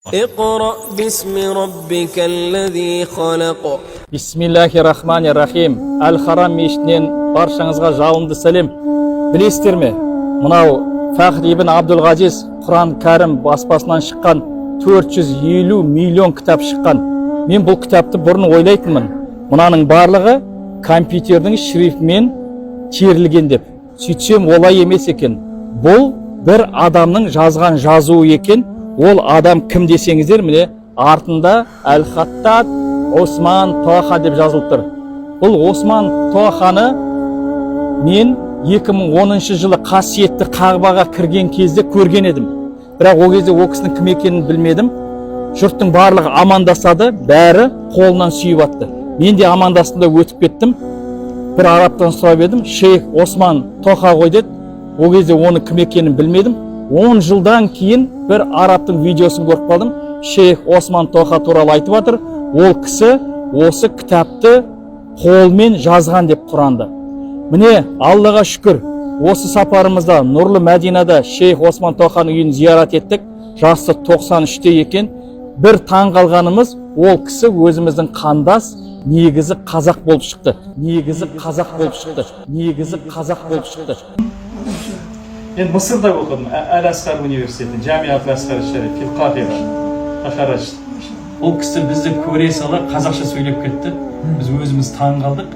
اقرأ باسم ربك الذي خلق. Бисмиллахи-рахмани-рахим. Әл-Харам мешітінен баршаңызға жалынды сәлем. Білесіздер ме? Мынау Фахр ибн Абдул-Ғазиз Құран кәрім баспасынан шыққан 450 миллион кітап шыққан. Мен бұл кітапты бұрын ойлайтынмын. Мынаның барлығы компьютердің шрифтімен терілген деп. Сөйтсем олай емес екен. Бұл бір адамның жазған жазуы екен. Ол адам кім десеңіздер, міне артында Әл-Хаттат Осман Тоха деп жазылып тұр. Бұл Осман Тоханы мен 2010 жылы қасиетті Қағбаға кірген кезде көрген едім. Бірақ ол кезде ол кісінің кім екенін білмедім. Жұрттың барлығы амандасады, бәрі қолынан сүйіп атты. Мен де амандастым да өтіп кеттім. Бір арабтан сұрап едім, шейх Осман Тоха ғой деді. Ол кезде оны кім екенін білмедім. 10 жылдан кейін бір арабтың видеосын көріп қалдым. Шейх Осман Тоха туралы айтып жатыр. Ол кісі осы кітапты қолмен жазған деп Құранды. Міне, Аллаға шүкір, осы сапарымызда Нұрлы Мәдинада шейх Осман Тоханың үйін зиярат еттік. Жасы 93-те екен. Бір таң қалғанымыз, ол кісі өзіміздің қандас, негізі қазақ болып шықты. Мен Мысырда оқыдым, Әл-Асқар университеті, Жамиат Әл-Асқар Шариф, Фил-Қахира, Тахараш. Ол кісі бізді көре сала қазақша сөйлеп кетті. Біз өзіміз таң қалдық.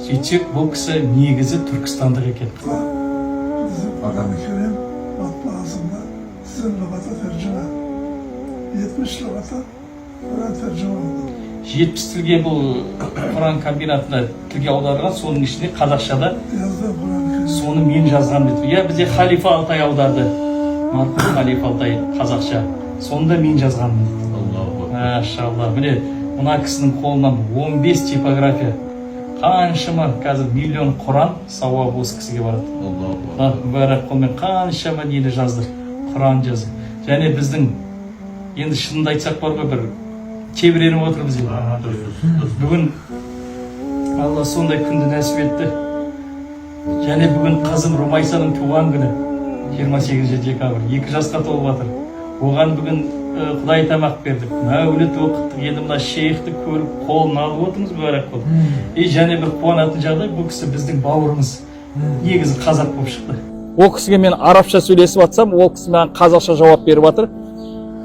Сөйтсек, бұл кісі негізі түркістандық екен. Bizim Kur'an-ı Kerim matbaasında sizin lügata tercüme. 70 lügata Kur'an tercüme oldu. 70 тілге бұл Құран комбинатында тілге аударған, соның ішінде қазақшада Yazdı Kur'an-ı Kerim. соны мен жазған деді. Я бізде Халифа Алтай аударды. Марқұм Халифа Алтай қазақша. Соны да мен жазған деді. Машалла. Міне, мына кісінің қолынан 15 типография. Қаншама қазір миллион Құран сауабы осы кісіге барады. Мұбарак қолмен қаншама нені жазды. Құран жазды. Және біздің енді шынында айтсақ бар ғой, бір тебіреніп отырмыз енді. Бүгін Алла сондай күнді нәсіп етті. Және бүгін қызым Румайсаның туған күні 28 декабрь, 2 жасқа толып жатыр. Оған бүгін Құдай тамақ бердік, мәуліт оқыттық. Енді мына шейхті көріп қолын алып отырмыз, мұбарак қол. Және бір қуанатын жағдай, бұл кісі біздің бауырымыз. Негізі қазақ болып шықты. Ол кісіге мен арабша сөйлесіп жатсам, ол кісі маған қазақша жауап беріп жатыр.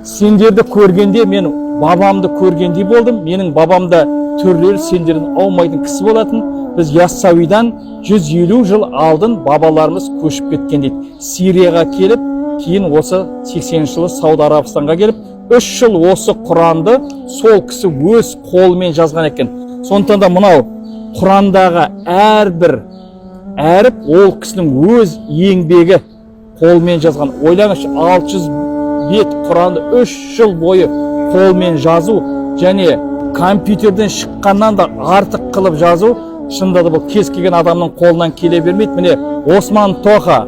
Сендерді көргенде мен бабамды көргендей болдым. Менің бабамда түрлері сендердің аумайтын кісі болатын. Біз Яссауидан 150 жыл алдын бабаларымыз көшіп кеткен дейді. Сирияға келіп, кейін осы 80 жылы Сауд Арабстанға келіп, 3 жыл осы Құранды сол кісі өз қолымен жазған екен. Сондықтан да мынау Құрандағы әрбір әріп ол кісінің өз еңбегі қолмен жазған. Ойлаңызшы, 600 бет Құранды 3 жыл бойы қолмен жазу және компьютерден шыққаннан да артық қылып жазу, шынында да бұл кез келген адамның қолынан келе бермейді. Міне Осман Тоха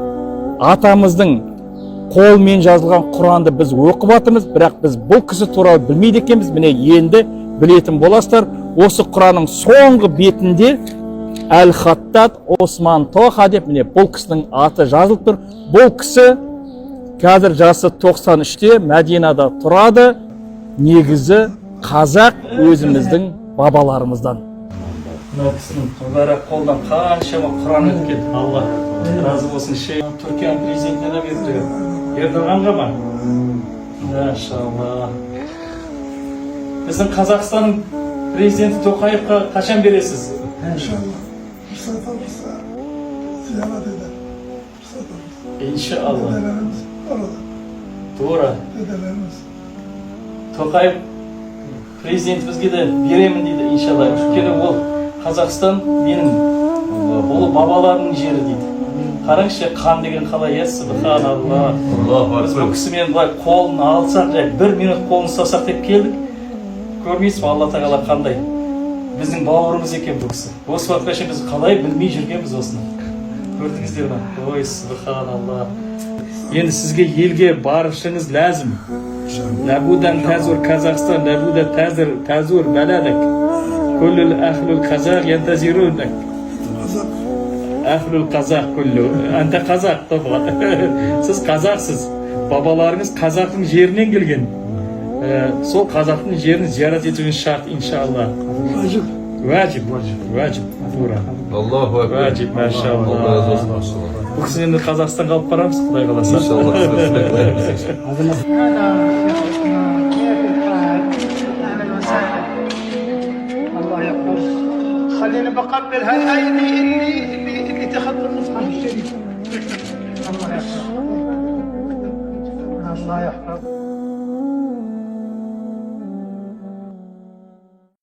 атамыздың қолмен жазылған Құранды біз оқып жатырмыз, бірақ біз бұл кісі туралы білмейді екенбіз. Міне енді білетін боласыздар. Осы Құранның соңғы бетінде Әл-Хаттат Осман Тоха деп міне бұл кісінің аты жазылып тұр. Бұл кісі қазір жасы 93-те Мәдинада тұрады. Негізі қазақ, өзіміздің бабаларымыздан. Мына кісінің мұбарак қолдан қаншама Құран өткен. Алла разы болсын. Түркия президентіне де берді. Ердоғанға ма? Машалла. Біздің Қазақстанның президенті Тоқаевқа қашан бересіз? İnşallah. Fırsat olursa ziyaret eder. Fırsat olursa. İnşallah. Dedelerimiz orada. Doğru. Dedelerimiz. Тоқаев президентімізге де беремін дейді иншалла. Өйткені ол Қазақстан менің ол бабаларының жері дейді. Қараңызшы, қан деген қалай, субханалла. Біз бұл кісімен былай қолын алсақ, 1 минут қолын ұстасақ деп келдік. Көрмейсіз бе, Алла тағала қандай? Біздің бауырымыз екен бұл кісі. Осы уақытқа шейін біз қалай білмей жүргенбіз осыны. Көрдіңіздер ме? Ой, субханалла. Енді сізге елге барышыңыз ләзім. Ләбудан тәзур Қазақстан, ләбуда тәзур бәләдік. Күліл әхліл қазақ ентазирудік. Әхліл қазақ күлі. Әнті қазақ тобға. Сіз қазақсыз. Бабаларыңыз қазақтың жерінен келген. сол қазақтың жерін зиярат етуіңіз шарт, иншалла. Acil. Вәжіп, вәжіп, тура. Allahu Ekber. Vacip, maşallah. Allah razı olsun. Maşallah. Bu kısım енді Қазақстанға алып барамыз, Құдай қаласа. İnşallah. الله يحفظ. خلينا بقبل هالايدي اللي تاخذ المصحف الشريف. الله يحفظ. الله يحفظ.